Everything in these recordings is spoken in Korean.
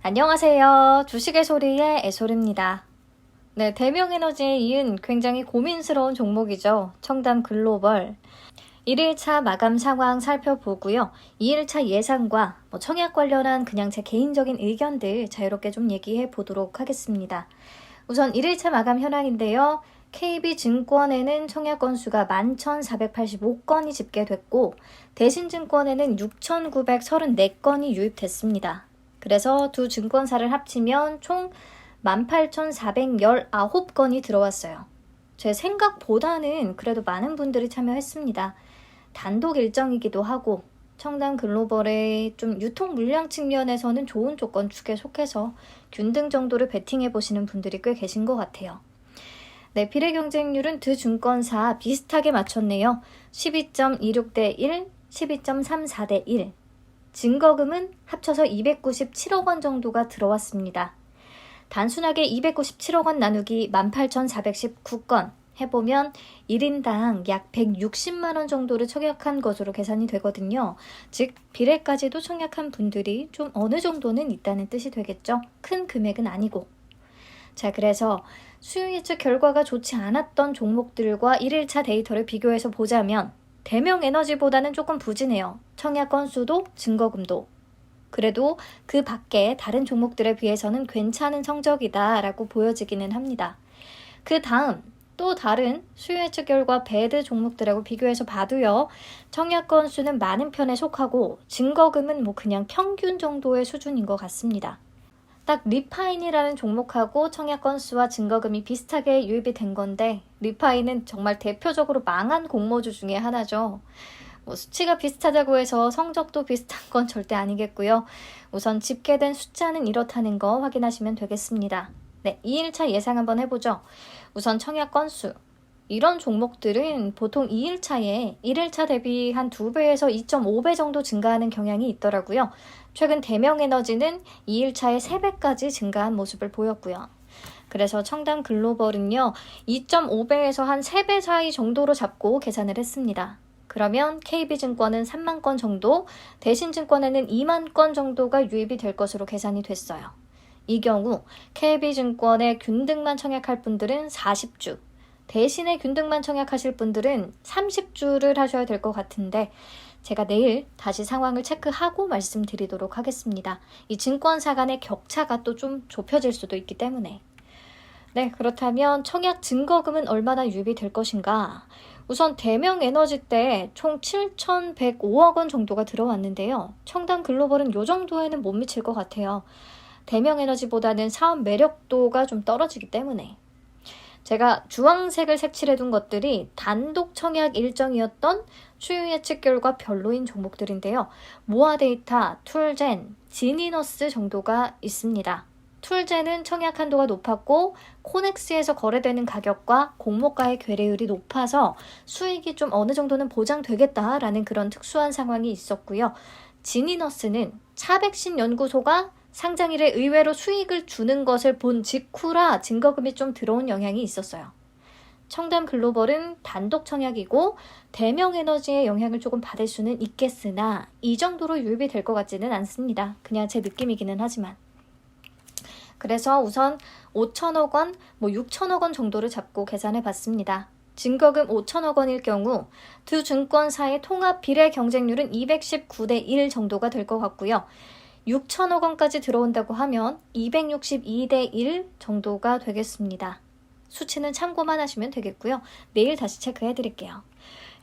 안녕하세요. 주식의 소리의 애솔입니다. 네, 대명에너지에 이은 굉장히 고민스러운 종목이죠. 청담 글로벌. 1일차 마감 상황 살펴보고요. 2일차 예상과 청약 관련한 그냥 제 개인적인 의견들 자유롭게 좀 얘기해 보도록 하겠습니다. 우선 1일차 마감 현황인데요. KB증권에는 청약 건수가 11,485건이 집계됐고 대신증권에는 6,934건이 유입됐습니다. 그래서 두 증권사를 합치면 총 18,419건이 들어왔어요. 제 생각보다는 그래도 많은 분들이 참여했습니다. 단독 일정이기도 하고 청담 글로벌의 좀 유통 물량 측면에서는 좋은 조건 축에 속해서 균등 정도를 베팅해 보시는 분들이 꽤 계신 것 같아요. 네, 비례 경쟁률은 두 증권사 비슷하게 맞췄네요. 12.26대 1, 12.34대 1. 증거금은 합쳐서 297억 원 정도가 들어왔습니다. 단순하게 297억 원 나누기 18,419건 해보면 1인당 약 160만 원 정도를 청약한 것으로 계산이 되거든요. 즉 비례까지도 청약한 분들이 좀 어느 정도는 있다는 뜻이 되겠죠. 큰 금액은 아니고. 자, 그래서 수요 예측 결과가 좋지 않았던 종목들과 1일차 데이터를 비교해서 보자면 대명에너지보다는 조금 부진해요. 청약 건수도 증거금도. 그래도 그 밖에 다른 종목들에 비해서는 괜찮은 성적이다라고 보여지기는 합니다. 그 다음 또 다른 수요 예측 결과 배드 종목들하고 비교해서 봐도요. 청약 건수는 많은 편에 속하고 증거금은 그냥 평균 정도의 수준인 것 같습니다. 딱 리파인이라는 종목하고 청약 건수와 증거금이 비슷하게 유입이 된 건데 리파인은 정말 대표적으로 망한 공모주 중에 하나죠. 수치가 비슷하다고 해서 성적도 비슷한 건 절대 아니겠고요. 우선 집계된 숫자는 이렇다는 거 확인하시면 되겠습니다. 네, 2일차 예상 한번 해보죠. 우선 청약 건수. 이런 종목들은 보통 2일차에 1일차 대비 한 2배에서 2.5배 정도 증가하는 경향이 있더라고요. 최근 대명에너지는 2일차에 3배까지 증가한 모습을 보였고요. 그래서 청담 글로벌은요. 2.5배에서 한 3배 사이 정도로 잡고 계산을 했습니다. 그러면 KB증권은 3만 건 정도, 대신증권에는 2만 건 정도가 유입이 될 것으로 계산이 됐어요. 이 경우 KB증권의 균등만 청약할 분들은 40주, 대신에 균등만 청약하실 분들은 30주를 하셔야 될 것 같은데 제가 내일 다시 상황을 체크하고 말씀드리도록 하겠습니다. 이 증권사 간의 격차가 또 좀 좁혀질 수도 있기 때문에. 네, 그렇다면 청약 증거금은 얼마나 유입이 될 것인가? 우선 대명에너지 때 총 7,105억 원 정도가 들어왔는데요. 청담 글로벌은 이 정도에는 못 미칠 것 같아요. 대명에너지보다는 사업 매력도가 좀 떨어지기 때문에. 제가 주황색을 색칠해둔 것들이 단독 청약 일정이었던 수요 예측 결과 별로인 종목들인데요. 모아데이터, 툴젠, 지니너스 정도가 있습니다. 툴젠은 청약 한도가 높았고 코넥스에서 거래되는 가격과 공모가의 괴뢰율이 높아서 수익이 좀 어느 정도는 보장되겠다라는 그런 특수한 상황이 있었고요. 지니너스는 차백신 연구소가 상장일에 의외로 수익을 주는 것을 본 직후라 증거금이 좀 들어온 영향이 있었어요. 청담 글로벌은 단독 청약이고 대명에너지의 영향을 조금 받을 수는 있겠으나 이 정도로 유입이 될 것 같지는 않습니다. 그냥 제 느낌이기는 하지만. 그래서 우선 5천억 원, 6천억 원 정도를 잡고 계산해 봤습니다. 증거금 5천억 원일 경우 두 증권사의 통합 비례 경쟁률은 219대 1 정도가 될 것 같고요. 6천억 원까지 들어온다고 하면 262대 1 정도가 되겠습니다. 수치는 참고만 하시면 되겠고요. 내일 다시 체크해 드릴게요.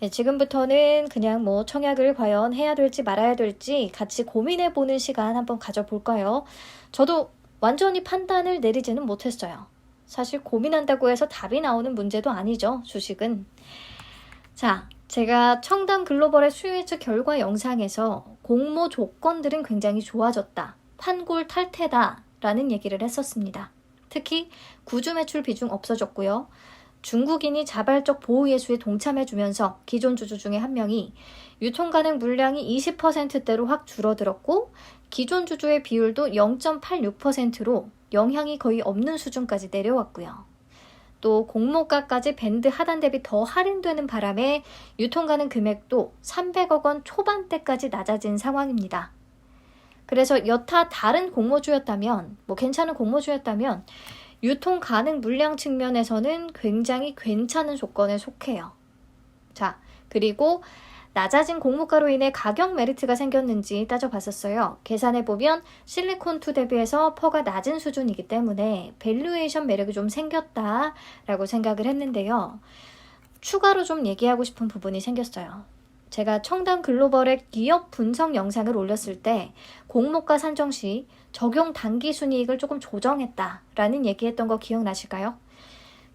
네, 지금부터는 그냥 청약을 과연 해야 될지 말아야 될지 같이 고민해 보는 시간 한번 가져볼까요? 저도 완전히 판단을 내리지는 못했어요. 사실 고민한다고 해서 답이 나오는 문제도 아니죠, 주식은. 자, 제가 청담 글로벌의 수요 예측 결과 영상에서 공모 조건들은 굉장히 좋아졌다. 환골 탈퇴다 라는 얘기를 했었습니다. 특히 구주 매출 비중 없어졌고요. 중국인이 자발적 보호 예수에 동참해주면서 기존 주주 중에 한 명이 유통 가능 물량이 20%대로 확 줄어들었고 기존 주주의 비율도 0.86%로 영향이 거의 없는 수준까지 내려왔고요. 또 공모가까지 밴드 하단 대비 더 할인되는 바람에 유통 가능 금액도 300억 원 초반대까지 낮아진 상황입니다. 그래서 여타 다른 공모주였다면, 괜찮은 공모주였다면 유통 가능 물량 측면에서는 굉장히 괜찮은 조건에 속해요. 자, 그리고 낮아진 공모가로 인해 가격 메리트가 생겼는지 따져봤었어요. 계산해보면 실리콘2 대비해서 퍼가 낮은 수준이기 때문에 밸류에이션 매력이 좀 생겼다라고 생각을 했는데요. 추가로 좀 얘기하고 싶은 부분이 생겼어요. 제가 청담 글로벌의 기업 분석 영상을 올렸을 때 공모가 산정 시 적용 단기 순이익을 조금 조정했다라는 얘기했던 거 기억나실까요?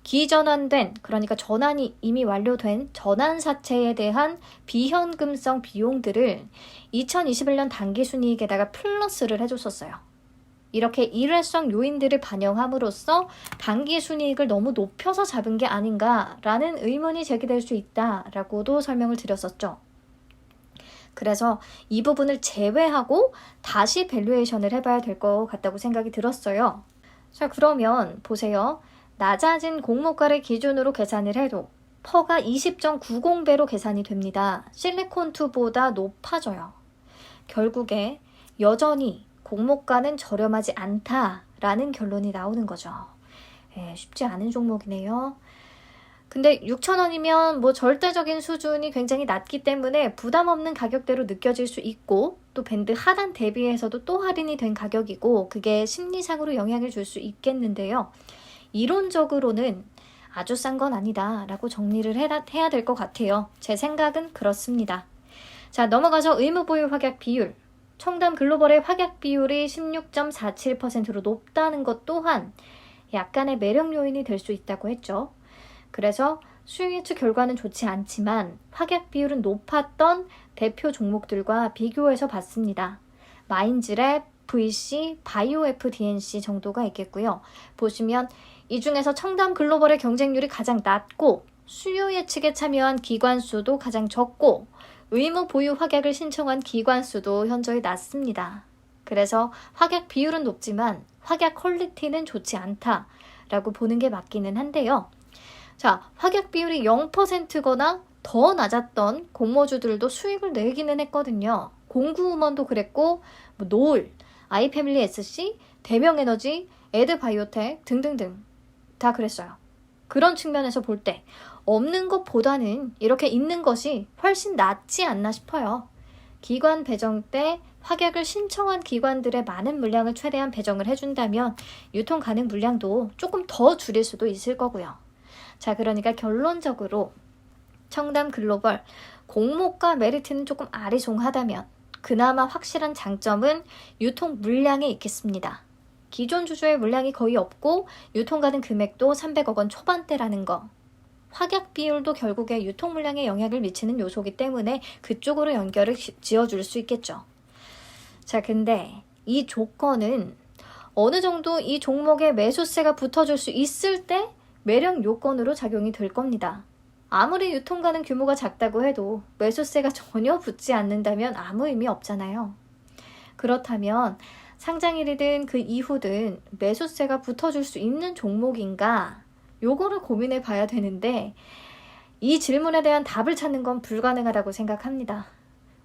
기전환된, 그러니까 전환이 이미 완료된 전환사채에 대한 비현금성 비용들을 2021년 당기순이익에다가 플러스를 해줬었어요. 이렇게 일회성 요인들을 반영함으로써 당기순이익을 너무 높여서 잡은 게 아닌가라는 의문이 제기될 수 있다라고도 설명을 드렸었죠. 그래서 이 부분을 제외하고 다시 밸류에이션을 해봐야 될 것 같다고 생각이 들었어요. 자, 그러면 보세요. 낮아진 공모가를 기준으로 계산을 해도 퍼가 20.90배로 계산이 됩니다. 실리콘2보다 높아져요. 결국에 여전히 공모가는 저렴하지 않다라는 결론이 나오는 거죠. 쉽지 않은 종목이네요. 근데 6,000원이면 절대적인 수준이 굉장히 낮기 때문에 부담 없는 가격대로 느껴질 수 있고, 또 밴드 하단 대비해서도 또 할인이 된 가격이고, 그게 심리상으로 영향을 줄 수 있겠는데요. 이론적으로는 아주 싼 건 아니다 라고 정리를 해야 될 것 같아요. 제 생각은 그렇습니다. 자, 넘어가서 의무보유 확약 비율. 청담 글로벌의 확약 비율이 16.47%로 높다는 것 또한 약간의 매력 요인이 될 수 있다고 했죠. 그래서 수익 예측 결과는 좋지 않지만 확약 비율은 높았던 대표 종목들과 비교해서 봤습니다. 마인즈랩, VC, 바이오F DNC 정도가 있겠고요. 보시면 이 중에서 청담 글로벌의 경쟁률이 가장 낮고 수요 예측에 참여한 기관 수도 가장 적고 의무 보유 확약을 신청한 기관 수도 현저히 낮습니다. 그래서 확약 비율은 높지만 확약 퀄리티는 좋지 않다라고 보는 게 맞기는 한데요. 자, 확약 비율이 0%거나 더 낮았던 공모주들도 수익을 내기는 했거든요. 공구음원도 그랬고 노을, 아이패밀리 SC, 대명에너지, 에드바이오텍 등등등 다 그랬어요. 그런 측면에서 볼 때 없는 것보다는 이렇게 있는 것이 훨씬 낫지 않나 싶어요. 기관 배정 때 확약을 신청한 기관들의 많은 물량을 최대한 배정을 해준다면 유통 가능 물량도 조금 더 줄일 수도 있을 거고요. 자, 그러니까 결론적으로 청담 글로벌 공모가 메리트는 조금 아리송하다면 그나마 확실한 장점은 유통 물량에 있겠습니다. 기존 주주의 물량이 거의 없고 유통 가능 금액도 300억 원 초반대라는 거. 확약 비율도 결국에 유통 물량에 영향을 미치는 요소이기 때문에 그쪽으로 연결을 지어줄 수 있겠죠. 자, 근데 이 조건은 어느 정도 이 종목에 매수세가 붙어줄 수 있을 때 매력 요건으로 작용이 될 겁니다. 아무리 유통 가능 규모가 작다고 해도 매수세가 전혀 붙지 않는다면 아무 의미 없잖아요. 그렇다면 상장일이든 그 이후든 매수세가 붙어줄 수 있는 종목인가? 요거를 고민해 봐야 되는데 이 질문에 대한 답을 찾는 건 불가능하다고 생각합니다.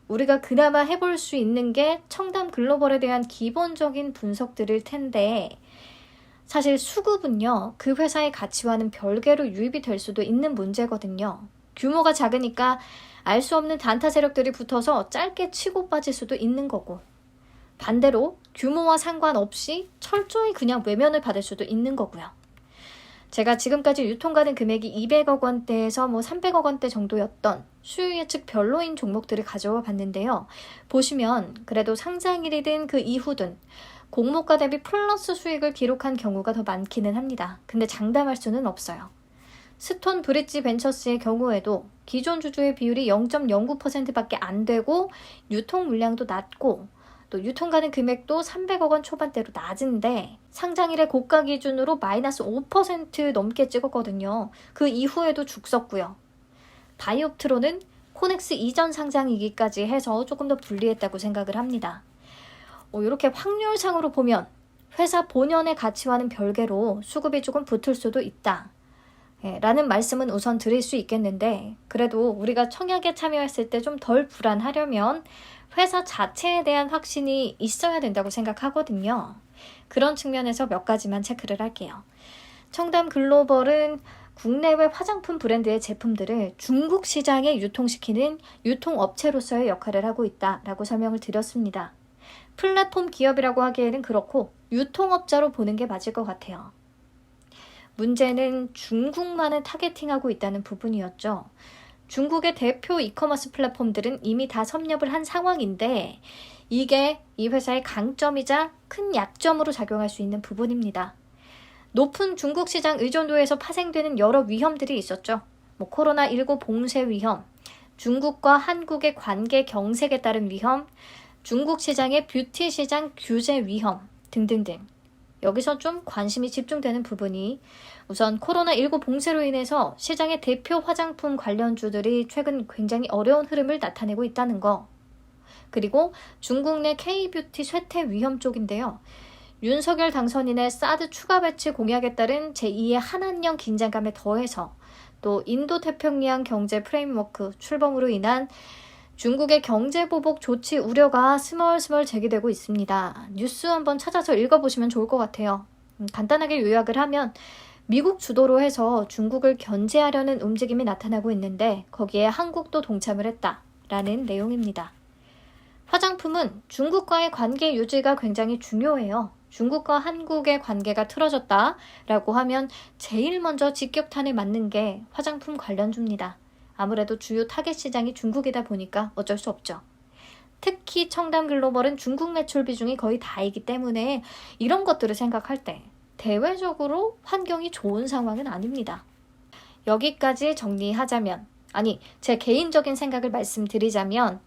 우리가 그나마 해볼 수 있는 게 청담 글로벌에 대한 기본적인 분석들일 텐데 사실 수급은요, 그 회사의 가치와는 별개로 유입이 될 수도 있는 문제거든요. 규모가 작으니까 알 수 없는 단타 세력들이 붙어서 짧게 치고 빠질 수도 있는 거고 반대로 규모와 상관없이 철저히 그냥 외면을 받을 수도 있는 거고요. 제가 지금까지 유통 가능 금액이 200억 원대에서 300억 원대 정도였던 수요 예측 별로인 종목들을 가져와 봤는데요. 보시면 그래도 상장일이든 그 이후든 공모가 대비 플러스 수익을 기록한 경우가 더 많기는 합니다. 근데 장담할 수는 없어요. 스톤 브릿지 벤처스의 경우에도 기존 주주의 비율이 0.09%밖에 안 되고 유통 물량도 낮고 또 유통 가능 금액도 300억 원 초반대로 낮은데 상장일의 고가 기준으로 마이너스 5% 넘게 찍었거든요. 그 이후에도 죽었고요. 바이옵트로는 코넥스 이전 상장이기까지 해서 조금 더 불리했다고 생각을 합니다. 이렇게 확률상으로 보면 회사 본연의 가치와는 별개로 수급이 조금 붙을 수도 있다. 라는 말씀은 우선 드릴 수 있겠는데, 그래도 우리가 청약에 참여했을 때 좀 덜 불안하려면 회사 자체에 대한 확신이 있어야 된다고 생각하거든요. 그런 측면에서 몇 가지만 체크를 할게요. 청담 글로벌은 국내외 화장품 브랜드의 제품들을 중국 시장에 유통시키는 유통업체로서의 역할을 하고 있다라고 설명을 드렸습니다. 플랫폼 기업이라고 하기에는 그렇고 유통업자로 보는 게 맞을 것 같아요. 문제는 중국만을 타겟팅하고 있다는 부분이었죠. 중국의 대표 이커머스 플랫폼들은 이미 다 섭렵을 한 상황인데 이게 이 회사의 강점이자 큰 약점으로 작용할 수 있는 부분입니다. 높은 중국 시장 의존도에서 파생되는 여러 위험들이 있었죠. 코로나19 봉쇄 위험, 중국과 한국의 관계 경색에 따른 위험, 중국 시장의 뷰티 시장 규제 위험 등등등. 여기서 좀 관심이 집중되는 부분이 우선 코로나19 봉쇄로 인해서 시장의 대표 화장품 관련주들이 최근 굉장히 어려운 흐름을 나타내고 있다는 거. 그리고 중국 내 K뷰티 쇠퇴 위험 쪽인데요. 윤석열 당선인의 사드 추가 배치 공약에 따른 제2의 한한령 긴장감에 더해서 또 인도 태평양 경제 프레임워크 출범으로 인한 중국의 경제보복 조치 우려가 스멀스멀 제기되고 있습니다. 뉴스 한번 찾아서 읽어보시면 좋을 것 같아요. 간단하게 요약을 하면 미국 주도로 해서 중국을 견제하려는 움직임이 나타나고 있는데 거기에 한국도 동참을 했다라는 내용입니다. 화장품은 중국과의 관계 유지가 굉장히 중요해요. 중국과 한국의 관계가 틀어졌다라고 하면 제일 먼저 직격탄을 맞는 게 화장품 관련주입니다. 아무래도 주요 타겟 시장이 중국이다 보니까 어쩔 수 없죠. 특히 청담 글로벌은 중국 매출 비중이 거의 다이기 때문에 이런 것들을 생각할 때 대외적으로 환경이 좋은 상황은 아닙니다. 여기까지 정리하자면, 제 개인적인 생각을 말씀드리자면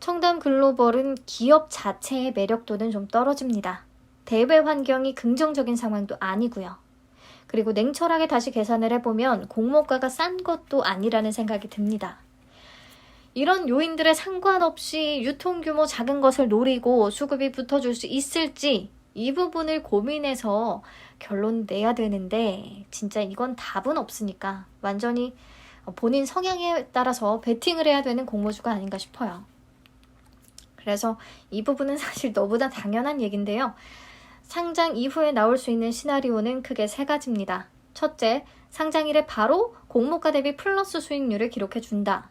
청담 글로벌은 기업 자체의 매력도는 좀 떨어집니다. 대외 환경이 긍정적인 상황도 아니고요. 그리고 냉철하게 다시 계산을 해보면 공모가가 싼 것도 아니라는 생각이 듭니다. 이런 요인들에 상관없이 유통규모 작은 것을 노리고 수급이 붙어줄 수 있을지 이 부분을 고민해서 결론 내야 되는데 진짜 이건 답은 없으니까 완전히 본인 성향에 따라서 베팅을 해야 되는 공모주가 아닌가 싶어요. 그래서 이 부분은 사실 너보다 당연한 얘기인데요. 상장 이후에 나올 수 있는 시나리오는 크게 세 가지입니다. 첫째, 상장일에 바로 공모가 대비 플러스 수익률을 기록해준다.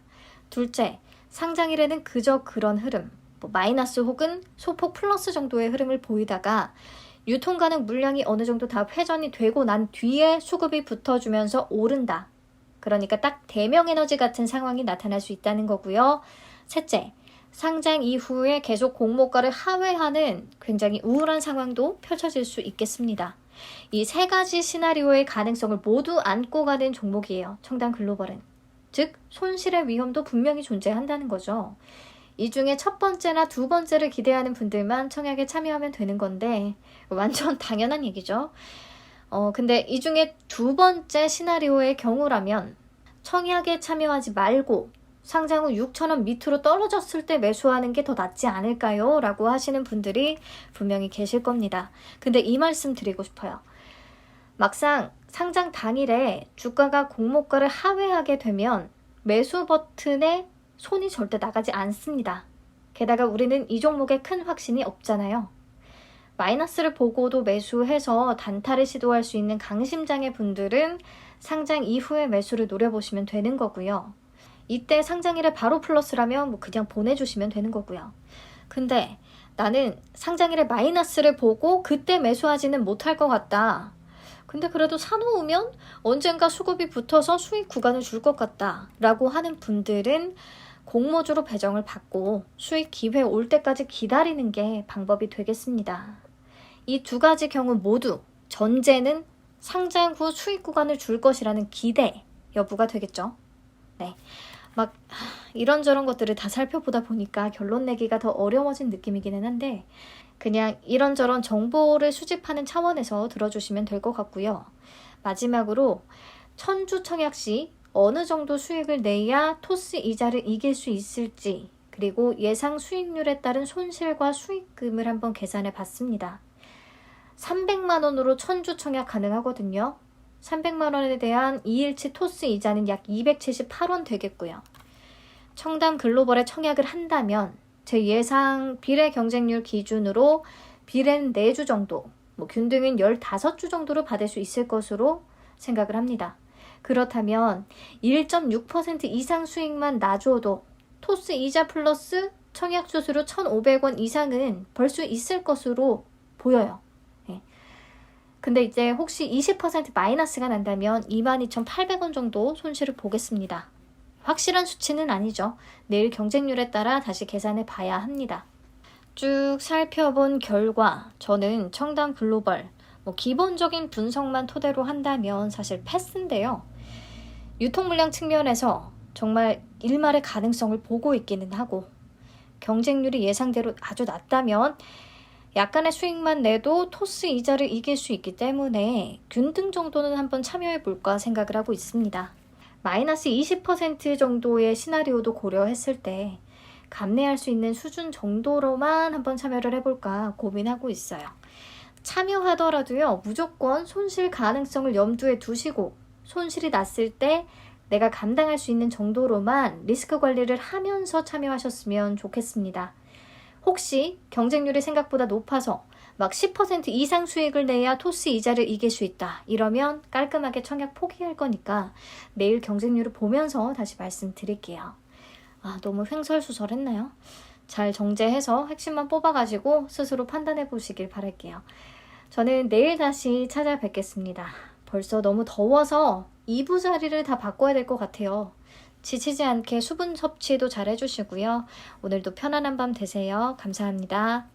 둘째, 상장일에는 그저 그런 흐름, 마이너스 혹은 소폭 플러스 정도의 흐름을 보이다가 유통 가능 물량이 어느 정도 다 회전이 되고 난 뒤에 수급이 붙어주면서 오른다. 그러니까 딱 대명에너지 같은 상황이 나타날 수 있다는 거고요. 셋째, 상장 이후에 계속 공모가를 하회하는 굉장히 우울한 상황도 펼쳐질 수 있겠습니다. 이 세 가지 시나리오의 가능성을 모두 안고 가는 종목이에요. 청담 글로벌은. 즉 손실의 위험도 분명히 존재한다는 거죠. 이 중에 첫 번째나 두 번째를 기대하는 분들만 청약에 참여하면 되는 건데 완전 당연한 얘기죠. 근데 이 중에 두 번째 시나리오의 경우라면 청약에 참여하지 말고 상장 후 6,000원 밑으로 떨어졌을 때 매수하는 게 더 낫지 않을까요? 라고 하시는 분들이 분명히 계실 겁니다. 근데 이 말씀 드리고 싶어요. 막상 상장 당일에 주가가 공모가를 하회하게 되면 매수 버튼에 손이 절대 나가지 않습니다. 게다가 우리는 이 종목에 큰 확신이 없잖아요. 마이너스를 보고도 매수해서 단타를 시도할 수 있는 강심장의 분들은 상장 이후에 매수를 노려보시면 되는 거고요. 이때 상장일에 바로 플러스라면 그냥 보내주시면 되는 거고요. 근데 나는 상장일에 마이너스를 보고 그때 매수하지는 못할 것 같다. 근데 그래도 사놓으면 언젠가 수급이 붙어서 수익 구간을 줄 것 같다 라고 하는 분들은 공모주로 배정을 받고 수익 기회 올 때까지 기다리는 게 방법이 되겠습니다. 이 두 가지 경우 모두 전제는 상장 후 수익 구간을 줄 것이라는 기대 여부가 되겠죠. 네. 이런저런 것들을 다 살펴보다 보니까 결론 내기가 더 어려워진 느낌이기는 한데 그냥 이런저런 정보를 수집하는 차원에서 들어주시면 될 것 같고요. 마지막으로 천주 청약 시 어느 정도 수익을 내야 토스 이자를 이길 수 있을지 그리고 예상 수익률에 따른 손실과 수익금을 한번 계산해 봤습니다. 300만 원으로 천주 청약 가능하거든요. 300만 원에 대한 2일치 토스 이자는 약 278원 되겠고요. 청담 글로벌에 청약을 한다면 제 예상 비례 경쟁률 기준으로 비례는 4주 정도, 균등은 15주 정도로 받을 수 있을 것으로 생각을 합니다. 그렇다면 1.6% 이상 수익만 놔줘도 토스 이자 플러스 청약 수수료 1,500원 이상은 벌 수 있을 것으로 보여요. 근데 이제 혹시 20% 마이너스가 난다면 22,800원 정도 손실을 보겠습니다. 확실한 수치는 아니죠. 내일 경쟁률에 따라 다시 계산해 봐야 합니다. 쭉 살펴본 결과 저는 청담 글로벌 기본적인 분석만 토대로 한다면 사실 패스인데요. 유통 물량 측면에서 정말 일말의 가능성을 보고 있기는 하고 경쟁률이 예상대로 아주 낮다면 약간의 수익만 내도 토스 이자를 이길 수 있기 때문에 균등 정도는 한번 참여해 볼까 생각을 하고 있습니다. 마이너스 20% 정도의 시나리오도 고려했을 때 감내할 수 있는 수준 정도로만 한번 참여를 해볼까 고민하고 있어요. 참여하더라도요, 무조건 손실 가능성을 염두에 두시고 손실이 났을 때 내가 감당할 수 있는 정도로만 리스크 관리를 하면서 참여하셨으면 좋겠습니다. 혹시 경쟁률이 생각보다 높아서 막 10% 이상 수익을 내야 토스 이자를 이길 수 있다. 이러면 깔끔하게 청약 포기할 거니까 내일 경쟁률을 보면서 다시 말씀드릴게요. 너무 횡설수설했나요? 잘 정제해서 핵심만 뽑아가지고 스스로 판단해 보시길 바랄게요. 저는 내일 다시 찾아뵙겠습니다. 벌써 너무 더워서 2부 자리를 다 바꿔야 될 것 같아요. 지치지 않게 수분 섭취도 잘 해주시고요. 오늘도 편안한 밤 되세요. 감사합니다.